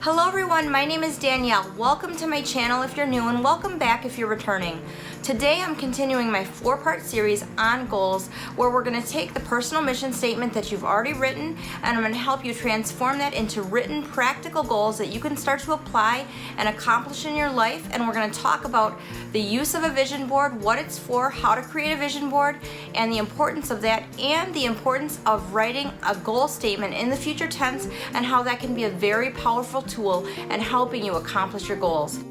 Hello everyone, my name is Danielle. Welcome to my channel if you're new and welcome back if you're returning. Today I'm continuing my 4-part series on goals where we're going to take the personal mission statement that you've already written and I'm going to help you transform that into written practical goals that you can start to apply and accomplish in your life. And we're going to talk about the use of a vision board, what it's for, how to create a vision board, and the importance of that, and the importance of writing a goal statement in the future tense and how that can be a very powerful tool in helping you accomplish your goals.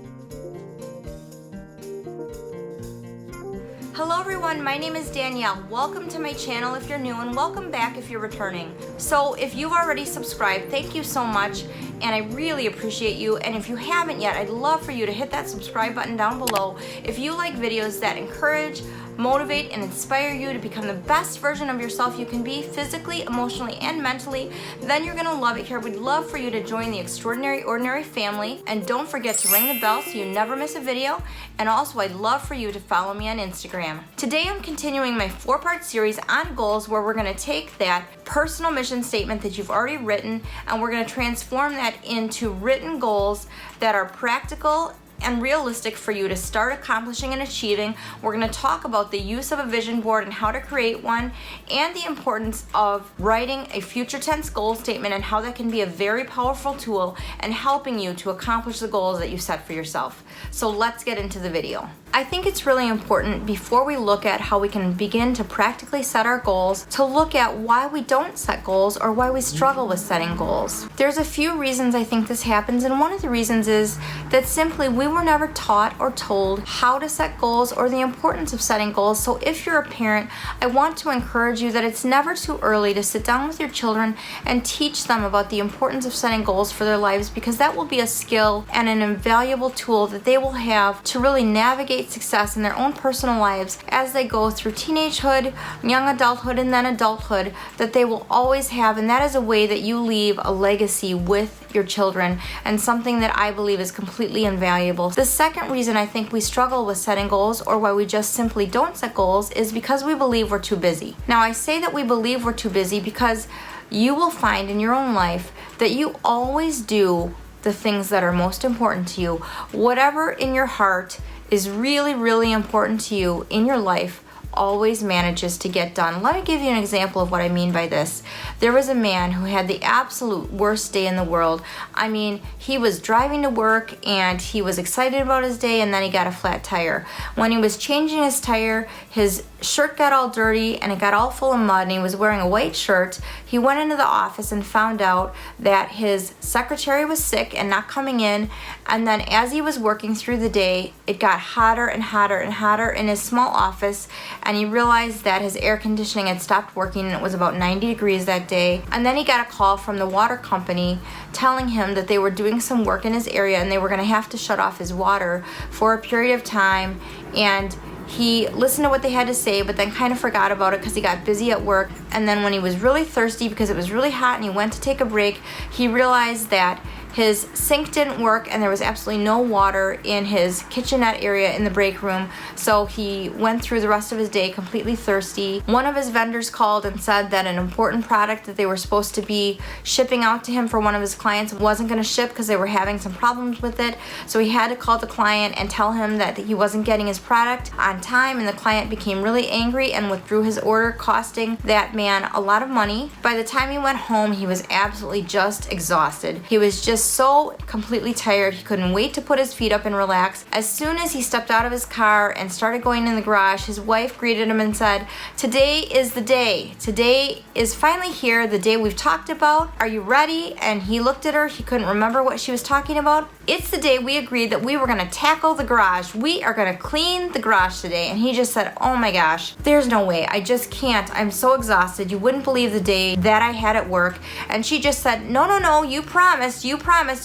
Hello everyone, my name is Danielle. Welcome to my channel if you're new and welcome back if you're returning. So if you've already subscribed, thank you so much and I really appreciate you. And if you haven't yet, I'd love for you to hit that subscribe button down below. If you like videos that encourage, motivate, and inspire you to become the best version of yourself you can be physically, emotionally, and mentally, then you're gonna love it here. We'd love for you to join the Extraordinary Ordinary family. And don't forget to ring the bell so you never miss a video. And also, I'd love for you to follow me on Instagram. Today, I'm continuing my 4-part series on goals where we're gonna take that personal mission statement that you've already written and we're gonna transform that into written goals that are practical and realistic for you to start accomplishing and achieving. We're going to talk about the use of a vision board and how to create one, and the importance of writing a future tense goal statement and how that can be a very powerful tool in helping you to accomplish the goals that you set for yourself. So let's get into the video. I think it's really important before we look at how we can begin to practically set our goals to look at why we don't set goals or why we struggle with setting goals. There's a few reasons I think this happens, and one of the reasons is that simply we were never taught or told how to set goals or the importance of setting goals. So if you're a parent, I want to encourage you that it's never too early to sit down with your children and teach them about the importance of setting goals for their lives, because that will be a skill and an invaluable tool that they will have to really navigate success in their own personal lives as they go through teenagehood, young adulthood, and then adulthood, that they will always have. And that is a way that you leave a legacy with your children, and something that I believe is completely invaluable. The second reason I think we struggle with setting goals, or why we just simply don't set goals, is because we believe we're too busy. Now, I say that we believe we're too busy because you will find in your own life that you always do the things that are most important to you. Whatever in your heart is really, really important to you in your life always manages to get done. Let me give you an example of what I mean by this. There was a man who had the absolute worst day in the world. I mean, he was driving to work and he was excited about his day, and then he got a flat tire. When he was changing his tire, his shirt got all dirty and it got all full of mud, and he was wearing a white shirt. He went into the office and found out that his secretary was sick and not coming in, and then as he was working through the day, it got hotter and hotter and hotter in his small office, and he realized that his air conditioning had stopped working and it was about 90 degrees that day. And then he got a call from the water company telling him that they were doing some work in his area and they were going to have to shut off his water for a period of time. And he listened to what they had to say, but then kind of forgot about it because he got busy at work. And then when he was really thirsty because it was really hot and he went to take a break, he realized that his sink didn't work and there was absolutely no water in his kitchenette area in the break room. So he went through the rest of his day completely thirsty. One of his vendors called and said that an important product that they were supposed to be shipping out to him for one of his clients wasn't going to ship because they were having some problems with it. So he had to call the client and tell him that he wasn't getting his product on time, and the client became really angry and withdrew his order, costing that man a lot of money. By the time he went home, he was absolutely just exhausted. He was just so completely tired, he couldn't wait to put his feet up and relax. As soon as he stepped out of his car and started going in the garage, his wife greeted him and said, "Today is the day. Today is finally here, the day we've talked about. Are you ready?" And he looked at her, he couldn't remember what she was talking about. "It's the day we agreed that we were going to tackle the garage. We are going to clean the garage today." And he just said, "Oh my gosh, there's no way. I just can't. I'm so exhausted. You wouldn't believe the day that I had at work." And she just said, "No, you promised.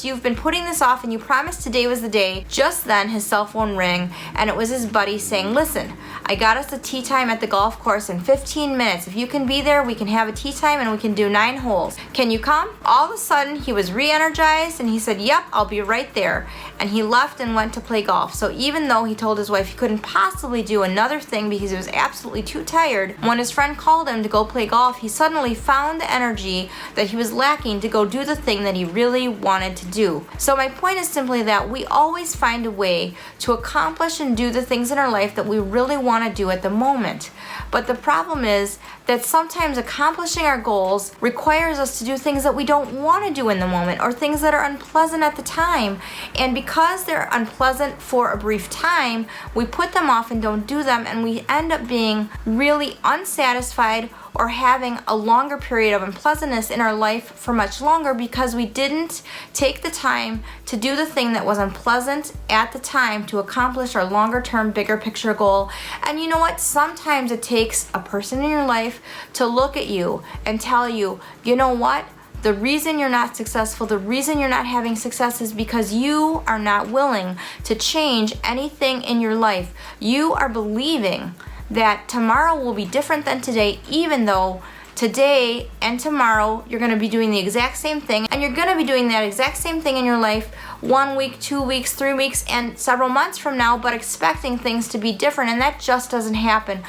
You've been putting this off and you promised today was the day." Just then his cell phone rang and it was his buddy saying, "Listen, I got us a tea time at the golf course in 15 minutes. If you can be there, we can have a tea time and we can do 9 holes. Can you come?" All of a sudden he was re-energized and he said, "Yep, I'll be right there." And he left and went to play golf. So even though he told his wife he couldn't possibly do another thing because he was absolutely too tired, when his friend called him to go play golf, he suddenly found the energy that he was lacking to go do the thing that he really wanted wanted to do. So my point is simply that we always find a way to accomplish and do the things in our life that we really want to do at the moment. But the problem is that sometimes accomplishing our goals requires us to do things that we don't want to do in the moment, or things that are unpleasant at the time. And because they're unpleasant for a brief time, we put them off and don't do them, and we end up being really unsatisfied or having a longer period of unpleasantness in our life for much longer because we didn't take the time to do the thing that was unpleasant at the time to accomplish our longer term, bigger picture goal. And you know what? Sometimes it takes a person in your life to look at you and tell you, you know what? The reason you're not successful, the reason you're not having success is because you are not willing to change anything in your life. You are believing that tomorrow will be different than today, even though today and tomorrow you're going to be doing the exact same thing, and you're going to be doing that exact same thing in your life 1 week, 2 weeks, 3 weeks, and several months from now, but expecting things to be different, and that just doesn't happen.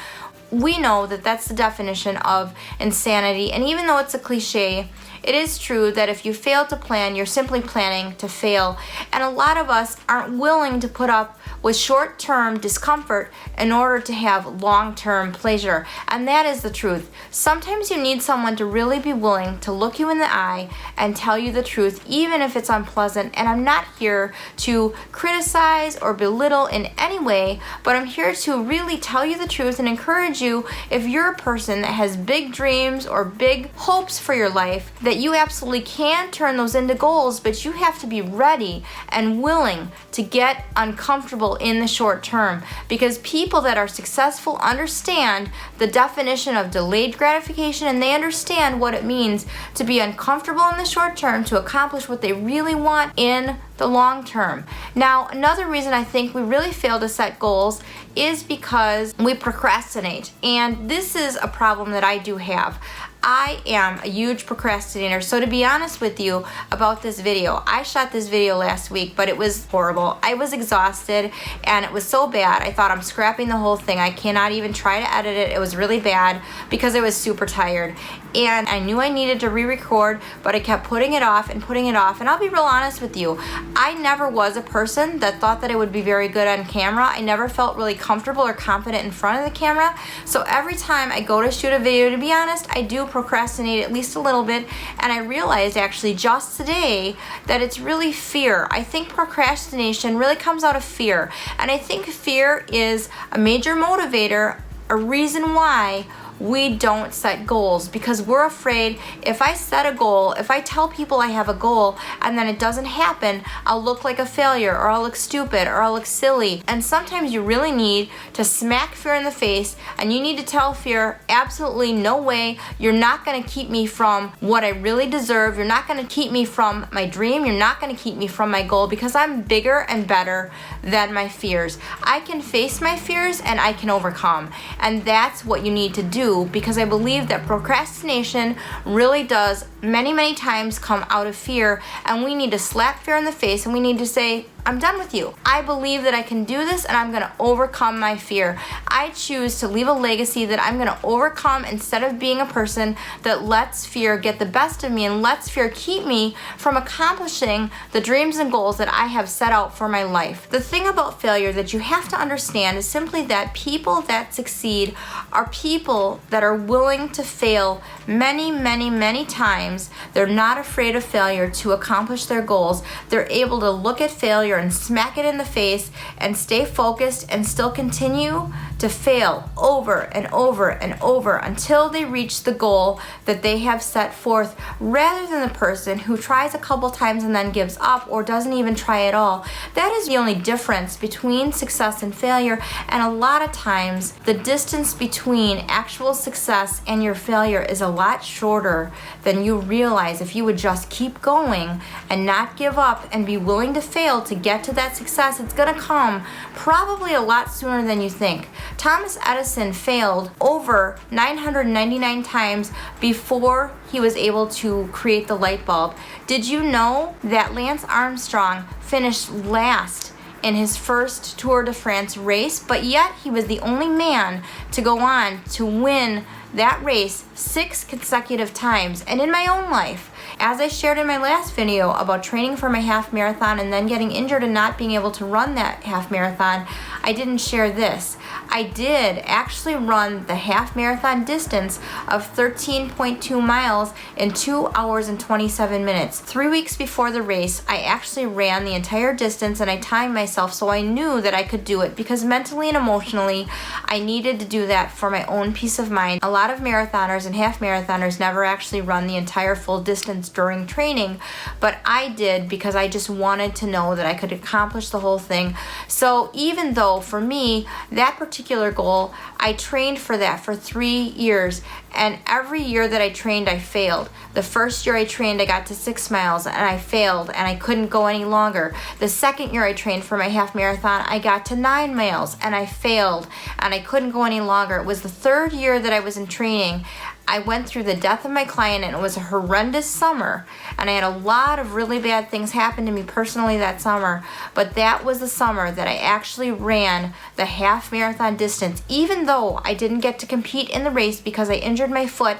We know that that's the definition of insanity, and even though it's a cliche, it is true that if you fail to plan, you're simply planning to fail. And a lot of us aren't willing to put up with short-term discomfort in order to have long-term pleasure. And that is the truth. Sometimes you need someone to really be willing to look you in the eye and tell you the truth, even if it's unpleasant. And I'm not here to criticize or belittle in any way, but I'm here to really tell you the truth and encourage you, if you're a person that has big dreams or big hopes for your life, that you absolutely can turn those into goals, but you have to be ready and willing to get uncomfortable in the short term, because people that are successful understand the definition of delayed gratification, and they understand what it means to be uncomfortable in the short term to accomplish what they really want in the long term. Now, another reason I think we really fail to set goals is because we procrastinate, and this is a problem that I do have. I am a huge procrastinator. So to be honest with you about this video, I shot this video last week, but it was horrible. I was exhausted and it was so bad. I thought I'm scrapping the whole thing. I cannot even try to edit it. It was really bad because I was super tired. And I knew I needed to re-record, but I kept putting it off and putting it off. And I'll be real honest with you, I never was a person that thought that I would be very good on camera. I never felt really comfortable or confident in front of the camera. So every time I go to shoot a video, to be honest, I do procrastinate at least a little bit. And I realized actually just today that it's really fear. I think procrastination really comes out of fear. And I think fear is a major motivator, a reason why we don't set goals, because we're afraid if I set a goal, if I tell people I have a goal and then it doesn't happen, I'll look like a failure, or I'll look stupid, or I'll look silly. And sometimes you really need to smack fear in the face, and you need to tell fear, absolutely no way, you're not going to keep me from what I really deserve, you're not going to keep me from my dream, you're not going to keep me from my goal, because I'm bigger and better than my fears. I can face my fears and I can overcome, and that's what you need to do, because I believe that procrastination really does many times come out of fear, and we need to slap fear in the face and we need to say, I'm done with you. I believe that I can do this, and I'm going to overcome my fear. I choose to leave a legacy that I'm going to overcome, instead of being a person that lets fear get the best of me and lets fear keep me from accomplishing the dreams and goals that I have set out for my life. The thing about failure that you have to understand is simply that people that succeed are people that are willing to fail many times. They're not afraid of failure to accomplish their goals. They're able to look at failure and smack it in the face and stay focused and still continue to fail over and over until they reach the goal that they have set forth, rather than the person who tries a couple times and then gives up or doesn't even try at all. That is the only difference between success and failure, and a lot of times the distance between actual success and your failure is a lot shorter than you realize if you would just keep going and not give up and be willing to fail to get to that success. It's going to come probably a lot sooner than you think. Thomas Edison failed over 999 times before he was able to create the light bulb. Did you know that Lance Armstrong finished last in his first Tour de France race, but yet he was the only man to go on to win that race 6 consecutive times? And in my own life, As I shared in my last video about training for my half marathon and then getting injured and not being able to run that half marathon, I didn't share this. I did actually run the half marathon distance of 13.2 miles in 2 hours and 27 minutes. 3 weeks before the race, I actually ran the entire distance and I timed myself so I knew that I could do it, because mentally and emotionally, I needed to do that for my own peace of mind. A lot of marathoners and half marathoners never actually run the entire full distance during training, but I did because I just wanted to know that I could accomplish the whole thing. So even though for me, that particular goal, I trained for that for 3 years, and every year that I trained, I failed. The first year I trained, I got to 6 miles and I failed and I couldn't go any longer. The second year I trained for my half marathon, I got to 9 miles and I failed and I couldn't go any longer. It was the third year that I was in training. I went through the death of my client, and it was a horrendous summer, and I had a lot of really bad things happen to me personally that summer, but that was the summer that I actually ran the half marathon distance. Even though I didn't get to compete in the race because I injured my foot,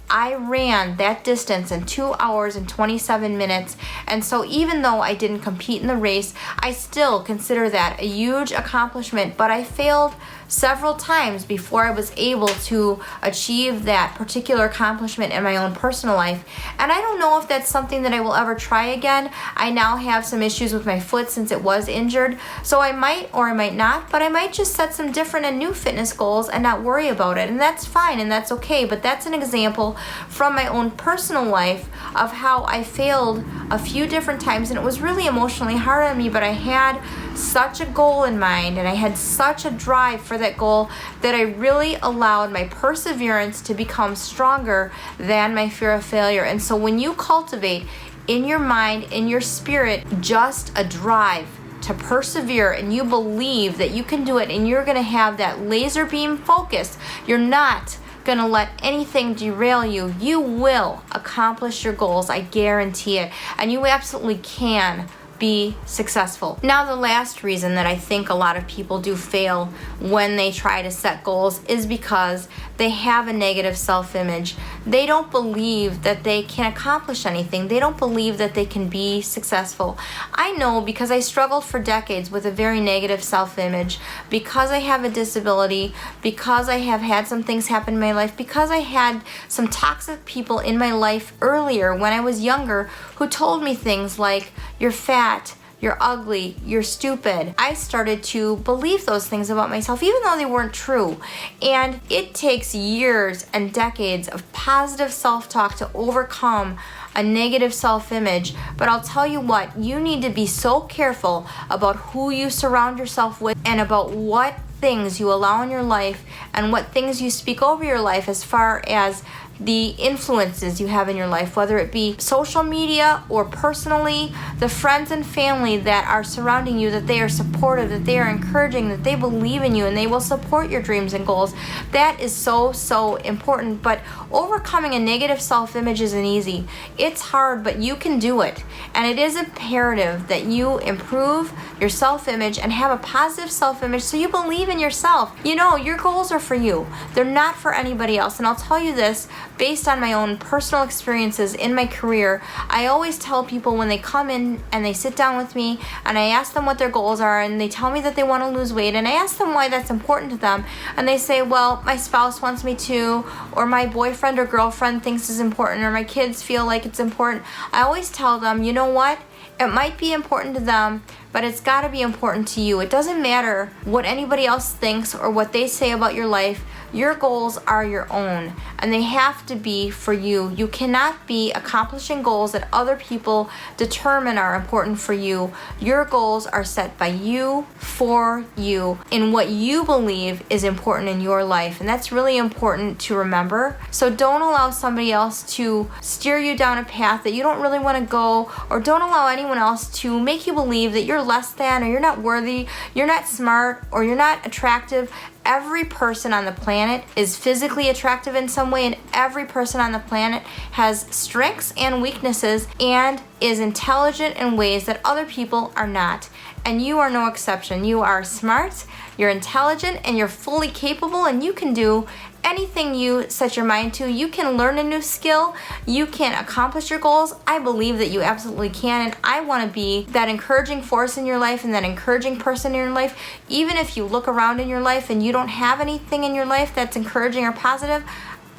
I ran that distance in 2 hours and 27 minutes, and so even though I didn't compete in the race, I still consider that a huge accomplishment, but I failed several times before I was able to achieve that particular accomplishment in my own personal life. And I don't know if that's something that I will ever try again. I now have some issues with my foot since it was injured, so I might or I might not, but I might just set some different and new fitness goals and not worry about it, and that's fine and that's okay. But that's an example from my own personal life of how I failed a few different times, and it was really emotionally hard on me, but I had such a goal in mind and I had such a drive for that goal that I really allowed my perseverance to become stronger than my fear of failure. And so when you cultivate in your mind, in your spirit, just a drive to persevere, and you believe that you can do it, and you're going to have that laser beam focus, you're not going to let anything derail you, you will accomplish your goals. I guarantee it. And you absolutely can be successful. Now, the last reason that I think a lot of people do fail when they try to set goals is because they have a negative self-image. They don't believe that they can accomplish anything. They don't believe that they can be successful. I know, because I struggled for decades with a very negative self-image, because I have a disability, because I have had some things happen in my life, because I had some toxic people in my life earlier when I was younger who told me things like, "You're fat, you're ugly, you're stupid." I started to believe those things about myself, even though they weren't true. And it takes years and decades of positive self-talk to overcome a negative self-image. But I'll tell you what, you need to be so careful about who you surround yourself with and about what things you allow in your life and what things you speak over your life as far as the influences you have in your life, whether it be social media or personally, the friends and family that are surrounding you, that they are supportive, that they are encouraging, that they believe in you and they will support your dreams and goals. That is so important. But overcoming a negative self-image isn't easy. It's hard, but you can do it. And it is imperative that you improve your self-image and have a positive self-image so you believe in yourself. You know, your goals are for you. They're not for anybody else. And I'll tell you this, based on my own personal experiences in my career, I always tell people when they come in and they sit down with me and I ask them what their goals are and they tell me that they want to lose weight and I ask them why that's important to them and they say, well, my spouse wants me to, or my boyfriend or girlfriend thinks it's important, or my kids feel like it's important. I always tell them, you know what? It might be important to them, but it's got to be important to you. It doesn't matter what anybody else thinks or what they say about your life. Your goals are your own, and they have to be for you. You cannot be accomplishing goals that other people determine are important for you. Your goals are set by you, for you, in what you believe is important in your life, and that's really important to remember. So don't allow somebody else to steer you down a path that you don't really want to go, or don't allow anyone else to make you believe that you're less than, or you're not worthy, you're not smart, or you're not attractive. Every person on the planet is physically attractive in some way, and every person on the planet has strengths and weaknesses, and is intelligent in ways that other people are not. And you are no exception. You are smart, you're intelligent, and you're fully capable, and you can do anything you set your mind to. You can learn a new skill. You can accomplish your goals. I believe that you absolutely can, and I want to be that encouraging force in your life and that encouraging person in your life. Even if you look around in your life and you don't have anything in your life that's encouraging or positive,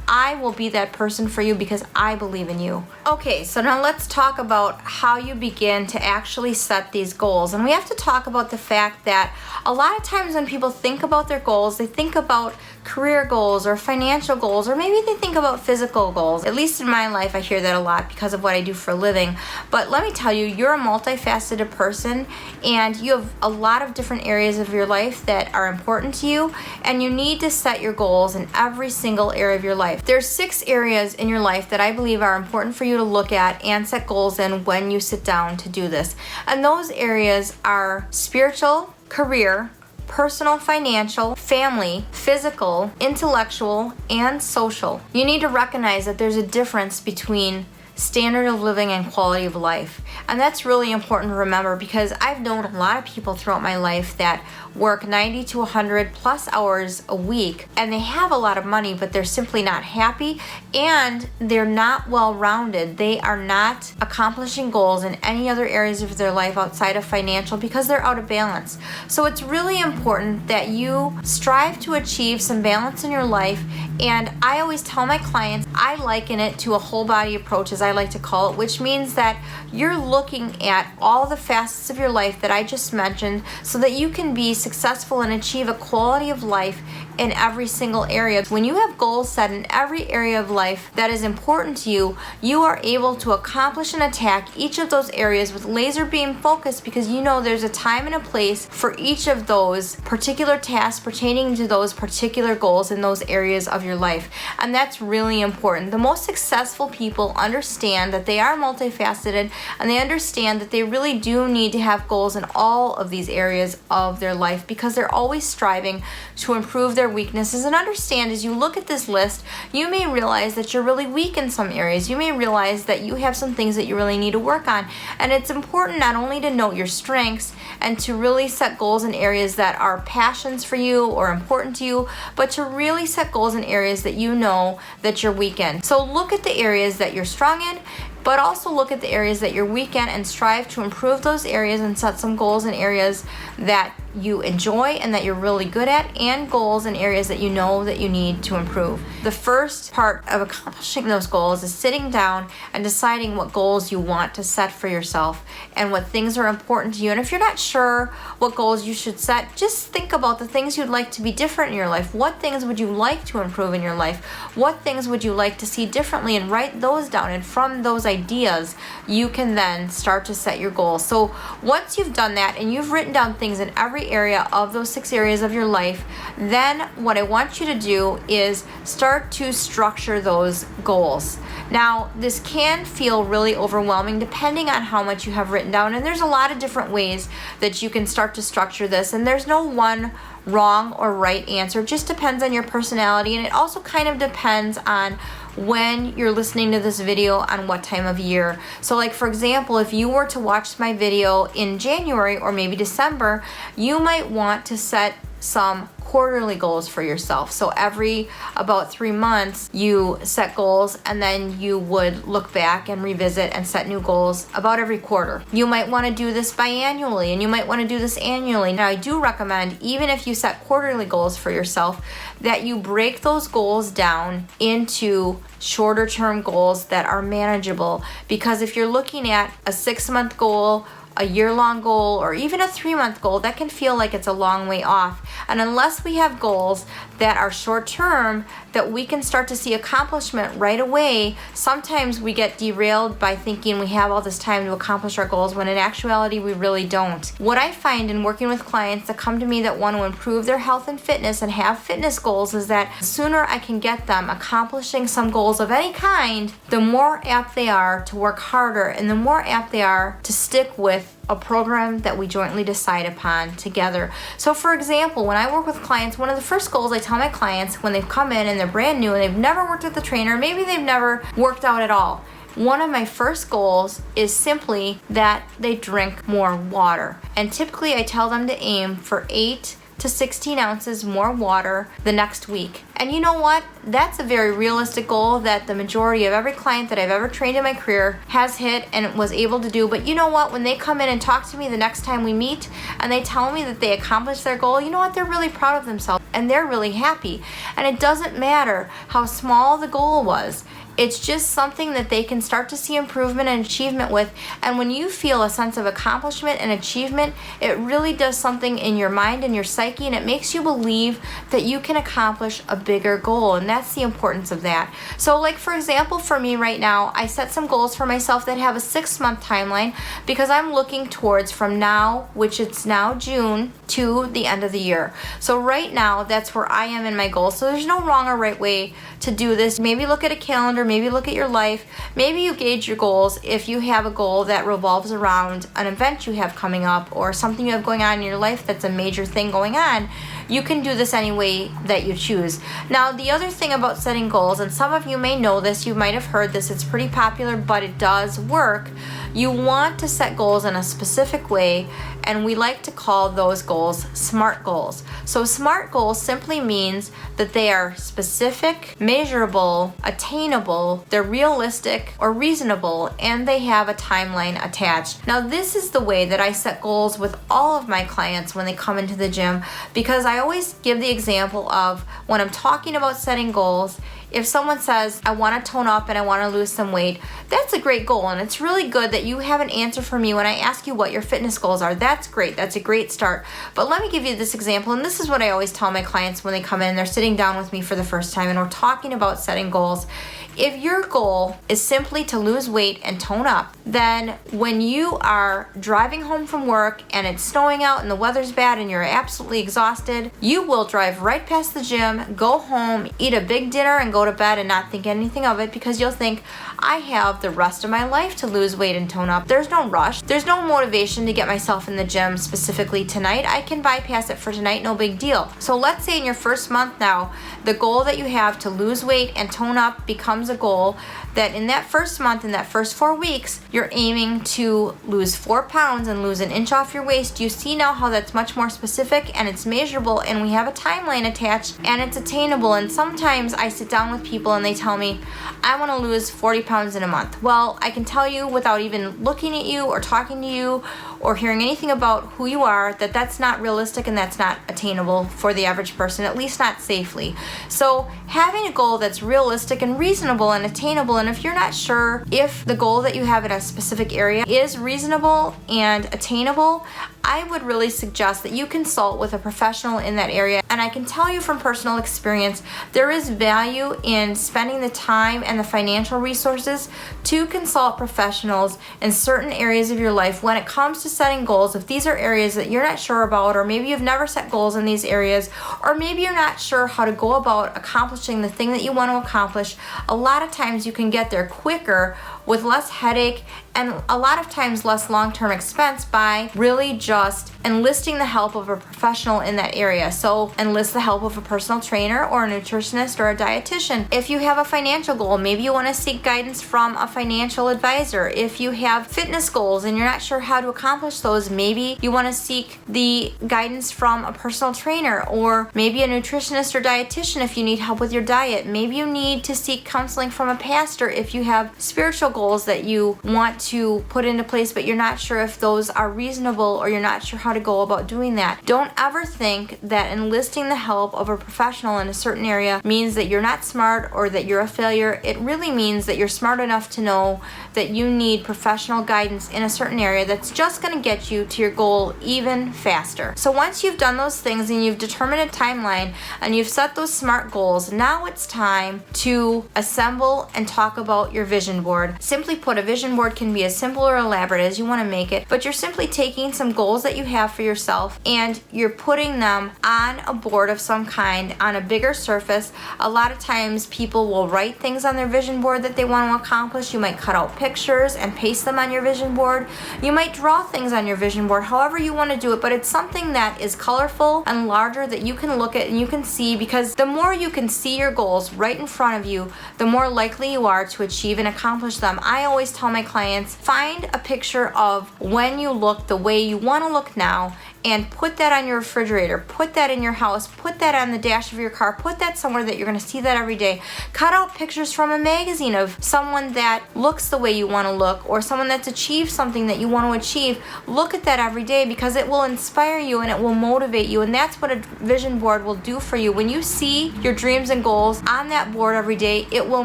I will be that person for you because I believe in you. Okay, so now let's talk about how you begin to actually set these goals. And we have to talk about the fact that a lot of times when people think about their goals, they think about career goals or financial goals, or maybe they think about physical goals. At least in my life, I hear that a lot because of what I do for a living. But let me tell you, you're a multifaceted person, and you have a lot of different areas of your life that are important to you, and you need to set your goals in every single area of your life. There's 6 areas in your life that I believe are important for you to look at and set goals in when you sit down to do this. And those areas are spiritual, career, personal, financial, family, physical, intellectual, and social. You need to recognize that there's a difference between standard of living and quality of life. And that's really important to remember, because I've known a lot of people throughout my life that work 90 to 100 plus hours a week, and they have a lot of money, but they're simply not happy, and they're not well-rounded. They are not accomplishing goals in any other areas of their life outside of financial because they're out of balance. So it's really important that you strive to achieve some balance in your life. And I always tell my clients, I liken it to a whole body approach, as I like to call it, which means that you're looking at all the facets of your life that I just mentioned so that you can be successful and achieve a quality of life in every single area. When you have goals set in every area of life that is important to you, you are able to accomplish and attack each of those areas with laser beam focus, because you know there's a time and a place for each of those particular tasks pertaining to those particular goals in those areas of your life. And that's really important. The most successful people understand that they are multifaceted, and they understand that they really do need to have goals in all of these areas of their life, because they're always striving to improve their weaknesses. And understand, as you look at this list, you may realize that you're really weak in some areas. You may realize that you have some things that you really need to work on. And it's important not only to note your strengths and to really set goals in areas that are passions for you or important to you, but to really set goals in areas that you know that you're weak in. So look at the areas that you're strong in, but also look at the areas that you're weak in and strive to improve those areas and set some goals in areas that you enjoy and that you're really good at, and goals in areas that you know that you need to improve. The first part of accomplishing those goals is sitting down and deciding what goals you want to set for yourself and what things are important to you. And if you're not sure what goals you should set, just think about the things you'd like to be different in your life. What things would you like to improve in your life? What things would you like to see differently? And write those down. And from those ideas, you can then start to set your goals. So once you've done that and you've written down things in every area of those 6 areas of your life, then what I want you to do is start to structure those goals. Now, this can feel really overwhelming depending on how much you have written down, and there's a lot of different ways that you can start to structure this, and there's no one wrong or right answer. It just depends on your personality, and it also kind of depends on when you're listening to this video, on what time of year. So like, for example, if you were to watch my video in January or maybe December, you might want to set some quarterly goals for yourself. So every about 3 months you set goals, and then you would look back and revisit and set new goals about every quarter. You might want to do this biannually, and you might want to do this annually. Now, I do recommend, even if you set quarterly goals for yourself, that you break those goals down into shorter term goals that are manageable. Because if you're looking at a 6-month goal, a year-long goal, or even a 3-month goal, that can feel like it's a long way off. And unless we have goals that are short-term, that we can start to see accomplishment right away, sometimes we get derailed by thinking we have all this time to accomplish our goals, when in actuality we really don't. What I find in working with clients that come to me that want to improve their health and fitness and have fitness goals is that the sooner I can get them accomplishing some goals of any kind, the more apt they are to work harder, and the more apt they are to stick with a program that we jointly decide upon together. So for example, when I work with clients, one of the first goals I tell my clients when they've come in and they're brand new and they've never worked with a trainer, maybe they've never worked out at all, one of my first goals is simply that they drink more water. And typically I tell them to aim for 8 to 16 ounces more water the next week. And you know what? That's a very realistic goal that the majority of every client that I've ever trained in my career has hit and was able to do. But you know what? When they come in and talk to me the next time we meet and they tell me that they accomplished their goal, you know what? They're really proud of themselves and they're really happy. And it doesn't matter how small the goal was. It's just something that they can start to see improvement and achievement with. And when you feel a sense of accomplishment and achievement, it really does something in your mind and your psyche, and it makes you believe that you can accomplish a bigger goal. And that's the importance of that. So like for example, for me right now, I set some goals for myself that have a 6-month timeline because I'm looking towards from now, which it's now June, to the end of the year. So right now, that's where I am in my goals. So there's no wrong or right way to do this. Maybe look at a calendar, maybe look at your life, maybe you gauge your goals if you have a goal that revolves around an event you have coming up or something you have going on in your life that's a major thing going on. You can do this any way that you choose. Now, the other thing about setting goals, and some of you may know this, you might have heard this, it's pretty popular, but it does work. You want to set goals in a specific way, and we like to call those goals SMART goals. So SMART goals simply means that they are specific, measurable, attainable, they're realistic or reasonable, and they have a timeline attached. Now, this is the way that I set goals with all of my clients when they come into the gym, because I always give the example of when I'm talking about setting goals, if someone says, I want to tone up and I want to lose some weight, that's a great goal. And it's really good that you have an answer for me when I ask you what your fitness goals are. That's great. That's a great start. But let me give you this example. And this is what I always tell my clients when they come in and they're sitting down with me for the first time and we're talking about setting goals. If your goal is simply to lose weight and tone up, then when you are driving home from work and it's snowing out and the weather's bad and you're absolutely exhausted, you will drive right past the gym, go home, eat a big dinner, and go to bed and not think anything of it because you'll think, I have the rest of my life to lose weight and tone up. There's no rush. There's no motivation to get myself in the gym specifically tonight. I can bypass it for tonight, no big deal. So let's say in your first month now, the goal that you have to lose weight and tone up becomes a goal that in that first month, in that first 4 weeks, you're aiming to lose 4 pounds and lose an inch off your waist. You see now how that's much more specific and it's measurable and we have a timeline attached and it's attainable. And sometimes I sit down with people and they tell me, I want to lose 40 pounds in a month. Well, I can tell you without even looking at you or talking to you or hearing anything about who you are, that that's not realistic and that's not attainable for the average person, at least not safely. So having a goal that's realistic and reasonable and attainable, and if you're not sure if the goal that you have in a specific area is reasonable and attainable, I would really suggest that you consult with a professional in that area. And I can tell you from personal experience, there is value in spending the time and the financial resources to consult professionals in certain areas of your life when it comes to setting goals. If these are areas that you're not sure about, or maybe you've never set goals in these areas, or maybe you're not sure how to go about accomplishing the thing that you want to accomplish, a lot of times you can get there quicker with less headache and a lot of times less long-term expense by really just enlisting the help of a professional in that area. So enlist the help of a personal trainer or a nutritionist or a dietitian. If you have a financial goal, maybe you want to seek guidance from a financial advisor. If you have fitness goals and you're not sure how to accomplish those, maybe you want to seek the guidance from a personal trainer or maybe a nutritionist or dietitian if you need help with your diet. Maybe you need to seek counseling from a pastor if you have spiritual goals that you want to put into place, but you're not sure if those are reasonable or you're not sure how to go about doing that. Don't ever think that enlisting the help of a professional in a certain area means that you're not smart or that you're a failure. It really means that you're smart enough to know that you need professional guidance in a certain area that's just going to get you to your goal even faster. So once you've done those things and you've determined a timeline and you've set those SMART goals, now it's time to assemble and talk about your vision board. Simply put, a vision board can can be as simple or elaborate as you want to make it, but you're simply taking some goals that you have for yourself and you're putting them on a board of some kind on a bigger surface. A lot of times people will write things on their vision board that they want to accomplish. You might cut out pictures and paste them on your vision board. You might draw things on your vision board, however you want to do it, but it's something that is colorful and larger that you can look at and you can see, because the more you can see your goals right in front of you, the more likely you are to achieve and accomplish them. I always tell my clients, find a picture of when you look the way you want to look now and put that on your refrigerator, put that in your house, put that on the dash of your car, put that somewhere that you're going to see that every day. Cut out pictures from a magazine of someone that looks the way you want to look or someone that's achieved something that you want to achieve. Look at that every day because it will inspire you and it will motivate you, and that's what a vision board will do for you. When you see your dreams and goals on that board every day, it will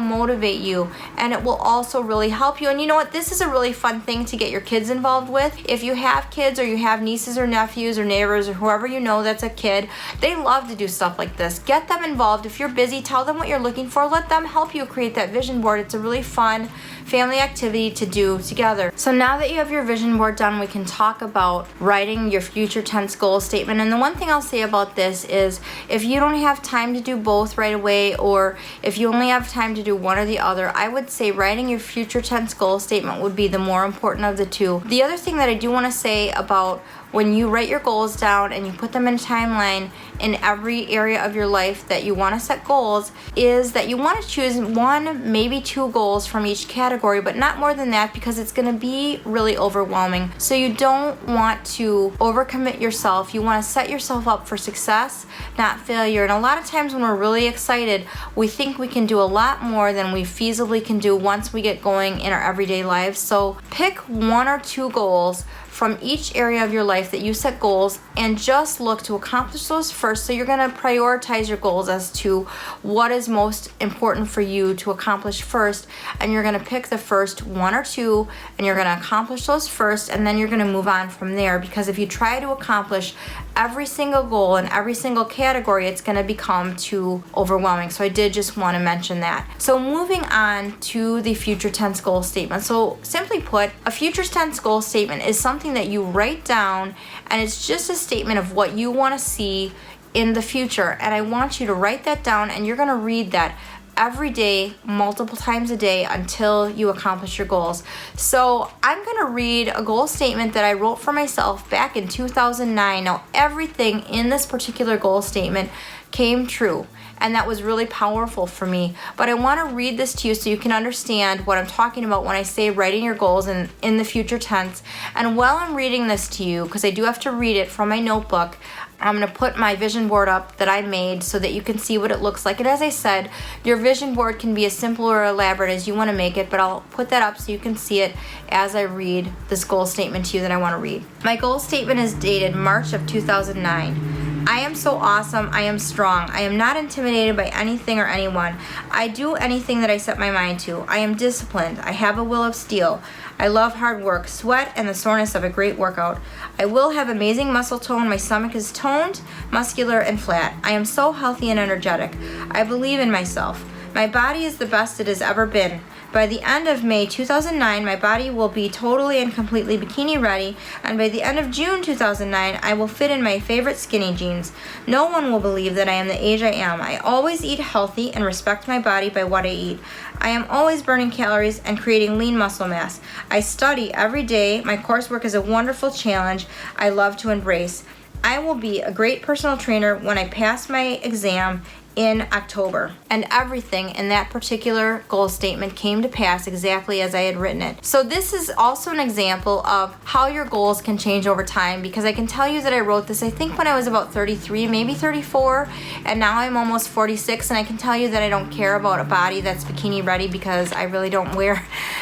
motivate you and it will also really help you. And you know what? This is a really fun thing to get your kids involved with. If you have kids or you have nieces or nephews or neighbors or whoever you know that's a kid, they love to do stuff like this. Get them involved. If you're busy, tell them what you're looking for. Let them help you create that vision board. It's a really fun family activity to do together. So now that you have your vision board done, we can talk about writing your future tense goal statement. And the one thing I'll say about this is if you don't have time to do both right away, or if you only have time to do one or the other, I would say writing your future tense goal statement would be the more important of the two. The other thing that I do want to say about when you write your goals down and you put them in a timeline in every area of your life that you want to set goals is that you want to choose one, maybe two goals from each category, but not more than that because it's going to be really overwhelming. So you don't want to overcommit yourself. You want to set yourself up for success, not failure. And a lot of times when we're really excited, we think we can do a lot more than we feasibly can do once we get going in our everyday lives. So pick one or two goals from each area of your life that you set goals and just look to accomplish those first. So you're going to prioritize your goals as to what is most important for you to accomplish first, and you're going to pick the first one or two and you're going to accomplish those first, and then you're going to move on from there. Because if you try to accomplish every single goal in every single category, it's going to become too overwhelming. So I did just want to mention that. So moving on to the future tense goal statement. So simply put, a future tense goal statement is something that you write down, and it's just a statement of what you want to see in the future. And I want you to write that down, and you're going to read that every day, multiple times a day until you accomplish your goals. So I'm going to read a goal statement that I wrote for myself back in 2009. Now, everything in this particular goal statement came true, and that was really powerful for me. But I want to read this to you so you can understand what I'm talking about when I say writing your goals in the future tense. And while I'm reading this to you, because I do have to read it from my notebook, I'm going to put my vision board up that I made so that you can see what it looks like. And as I said, your vision board can be as simple or elaborate as you want to make it, but I'll put that up so you can see it as I read this goal statement to you that I want to read. My goal statement is dated March of 2009. I am so awesome. I am strong. I am not intimidated by anything or anyone. I do anything that I set my mind to. I am disciplined. I have a will of steel. I love hard work, sweat, and the soreness of a great workout. I will have amazing muscle tone. My stomach is toned, muscular, and flat. I am so healthy and energetic. I believe in myself. My body is the best it has ever been. By the end of May 2009, my body will be totally and completely bikini ready, and by the end of June 2009, I will fit in my favorite skinny jeans. No one will believe that I am the age I am. I always eat healthy and respect my body by what I eat. I am always burning calories and creating lean muscle mass. I study every day. My coursework is a wonderful challenge I love to embrace. I will be a great personal trainer when I pass my exam in October. And everything in that particular goal statement came to pass exactly as I had written it. So this is also an example of how your goals can change over time, because I can tell you that I wrote this, I think when I was about 33, maybe 34, and now I'm almost 46, and I can tell you that I don't care about a body that's bikini ready because I really don't wear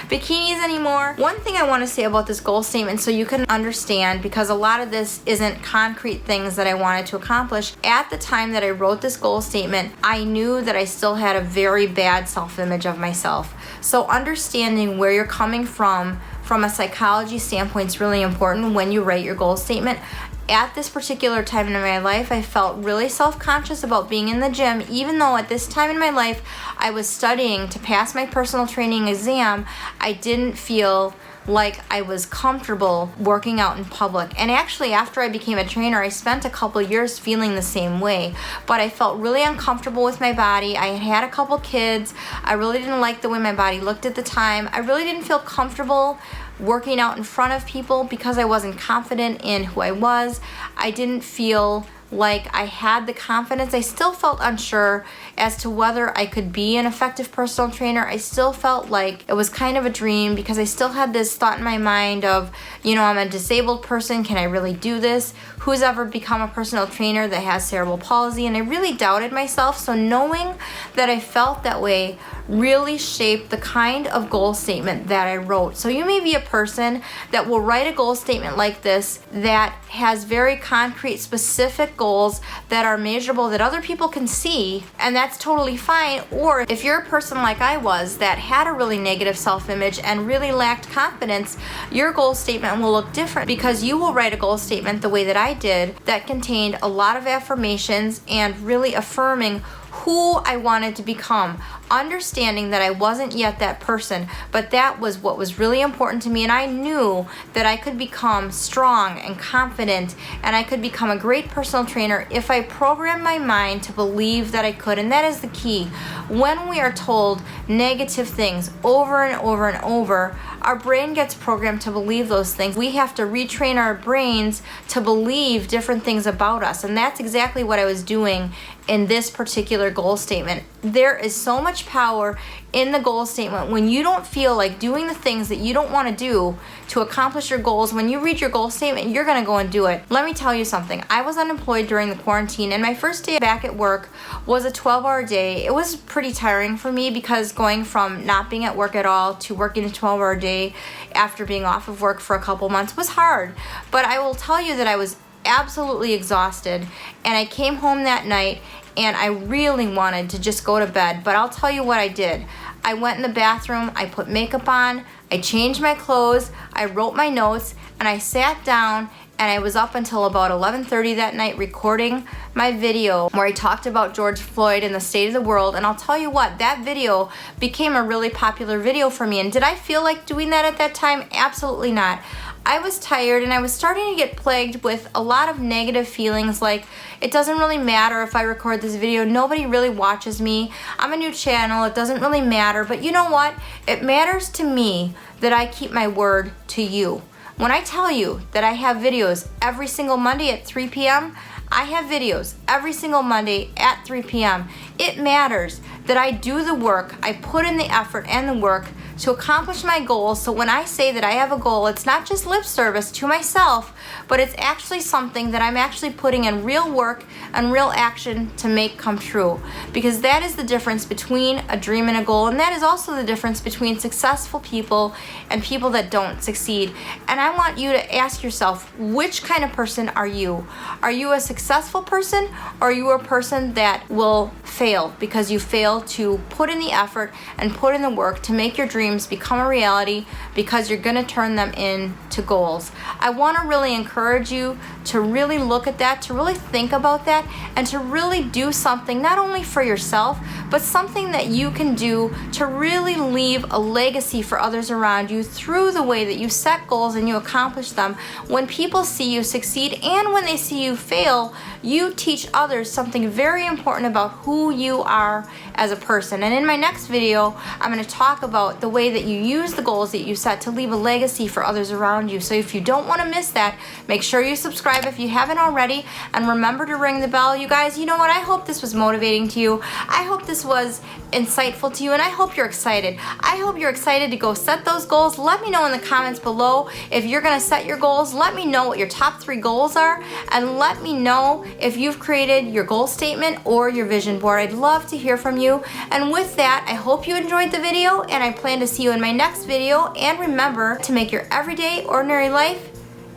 bikinis anymore. One thing I want to say about this goal statement so you can understand, because a lot of this isn't concrete things that I wanted to accomplish. At the time that I wrote this goal statement, I knew that I still had a very bad self-image of myself. So understanding where you're coming from a psychology standpoint is really important when you write your goal statement. At this particular time in my life, I felt really self-conscious about being in the gym, even though at this time in my life I was studying to pass my personal training exam. I didn't feel like I was comfortable working out in public. And actually, after I became a trainer, I spent a couple years feeling the same way. But I felt really uncomfortable with my body. I had a couple kids. I really didn't like the way my body looked at the time. I really didn't feel comfortable working out in front of people because I wasn't confident in who I was. I didn't feel like I had the confidence. I still felt unsure as to whether I could be an effective personal trainer. I still felt like it was kind of a dream because I still had this thought in my mind of, I'm a disabled person. Can I really do this? Who's ever become a personal trainer that has cerebral palsy? And I really doubted myself. So knowing that I felt that way really shaped the kind of goal statement that I wrote. So you may be a person that will write a goal statement like this that has very concrete, specific goals that are measurable that other people can see, and that's totally fine. Or if you're a person like I was that had a really negative self-image and really lacked confidence, your goal statement will look different because you will write a goal statement the way that I did that contained a lot of affirmations and really affirming who I wanted to become, understanding that I wasn't yet that person, but that was what was really important to me, and I knew that I could become strong and confident, and I could become a great personal trainer if I programmed my mind to believe that I could. And that is the key. When we are told negative things over and over and over, our brain gets programmed to believe those things. We have to retrain our brains to believe different things about us, and that's exactly what I was doing in this particular goal statement. There is so much power in the goal statement when you don't feel like doing the things that you don't want to do to accomplish your goals. When you read your goal statement, you're going to go and do it. Let me tell you something. I was unemployed during the quarantine, and my first day back at work was a 12-hour day. It was pretty tiring for me because going from not being at work at all to working a 12-hour day after being off of work for a couple months was hard. But I will tell you that I was absolutely exhausted, and I came home that night and I really wanted to just go to bed. But I'll tell you what I did. I went in the bathroom, I put makeup on, I changed my clothes, I wrote my notes, and I sat down, and I was up until about 11:30 that night recording my video where I talked about George Floyd and the state of the world. And I'll tell you what, that video became a really popular video for me. And did I feel like doing that at that time? Absolutely not. I was tired, and I was starting to get plagued with a lot of negative feelings like, it doesn't really matter if I record this video, nobody really watches me, I'm a new channel, it doesn't really matter. But you know what? It matters to me that I keep my word to you. When I tell you that I have videos every single Monday at 3 p.m., I have videos every single Monday at 3 p.m. It matters that I do the work, I put in the effort and the work to accomplish my goals. So when I say that I have a goal, it's not just lip service to myself, but it's actually something that I'm actually putting in real work and real action to make come true. Because that is the difference between a dream and a goal, and that is also the difference between successful people and people that don't succeed. And I want you to ask yourself, which kind of person are you? Are you a successful person, or are you a person that will fail because you fail to put in the effort and put in the work to make your dreams become a reality because you're going to turn them into goals? I want to really encourage you to really look at that, to really think about that, and to really do something not only for yourself, but something that you can do to really leave a legacy for others around you through the way that you set goals and you accomplish them. When people see you succeed and when they see you fail, you teach others something very important about who you are as a person. And in my next video, I'm going to talk about the way that you use the goals that you set to leave a legacy for others around you. So if you don't want to miss that, make sure you subscribe if you haven't already, and remember to ring the bell. You guys, you know what? I hope this was motivating to you. I hope this was insightful to you, and I hope you're excited. I hope you're excited to go set those goals. Let me know in the comments below if you're going to set your goals. Let me know what your top 3 goals are, and let me know if you've created your goal statement or your vision board. I'd love to hear from you. And with that, I hope you enjoyed the video, and I plan to see you in my next video. And remember to make your everyday, ordinary life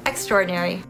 extraordinary.